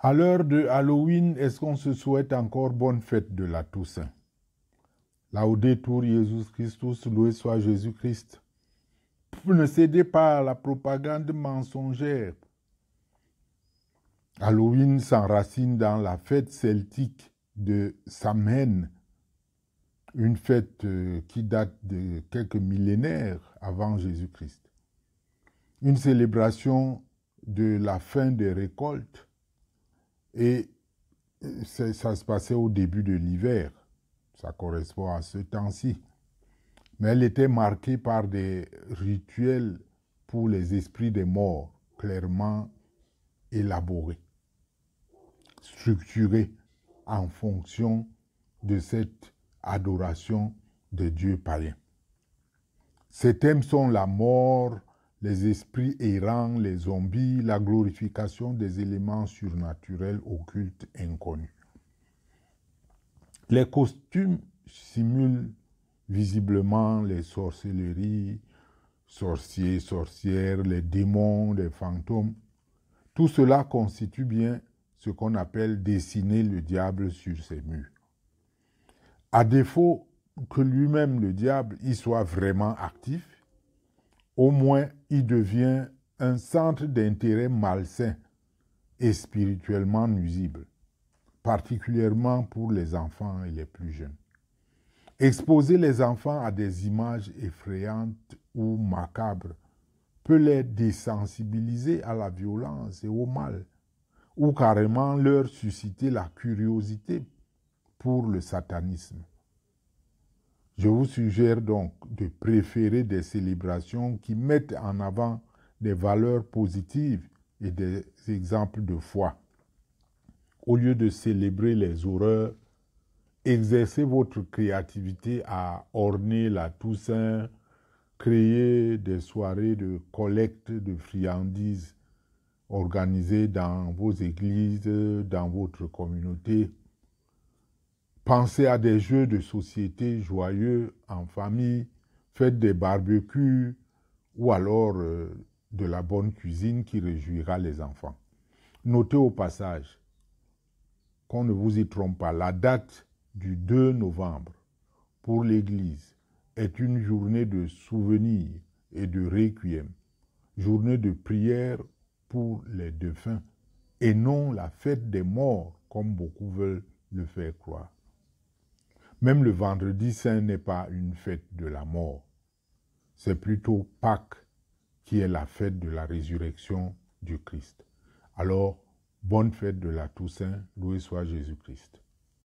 À l'heure de Halloween, est-ce qu'on se souhaite encore bonne fête de la Toussaint? Laudetur Jesus Christus, loué soit Jésus-Christ. Ne cédez pas à la propagande mensongère. Halloween s'enracine dans la fête celtique de Samhain, une fête qui date de quelques millénaires avant Jésus-Christ. Une célébration de la fin des récoltes et ça se passait au début de l'hiver. Ça correspond à ce temps-ci. Mais elle était marquée par des rituels pour les esprits des morts, clairement élaborés, structurés en fonction de cette adoration de dieux païens. Ces thèmes sont la mort, les esprits errants, les zombies, la glorification des éléments surnaturels occultes inconnus. Les costumes simulent visiblement les sorcelleries, sorciers, sorcières, les démons, les fantômes. Tout cela constitue bien ce qu'on appelle dessiner le diable sur ses murs. À défaut que lui-même, le diable, y soit vraiment actif, au moins il devient un centre d'intérêt malsain et spirituellement nuisible, particulièrement pour les enfants et les plus jeunes. Exposer les enfants à des images effrayantes ou macabres peut les désensibiliser à la violence et au mal, ou carrément leur susciter la curiosité pour le satanisme. Je vous suggère donc de préférer des célébrations qui mettent en avant des valeurs positives et des exemples de foi. Au lieu de célébrer les horreurs, exercez votre créativité à orner la Toussaint, créer des soirées de collecte de friandises organisées dans vos églises, dans votre communauté. Pensez à des jeux de société joyeux en famille, faites des barbecues ou alors de la bonne cuisine qui réjouira les enfants. Notez au passage qu'on ne vous y trompe pas, la date du 2 novembre pour l'Église est une journée de souvenir et de requiem, journée de prière pour les défunts et non la fête des morts comme beaucoup veulent le faire croire. Même le vendredi saint n'est pas une fête de la mort. C'est plutôt Pâques qui est la fête de la résurrection du Christ. Alors, bonne fête de la Toussaint, loué soit Jésus-Christ.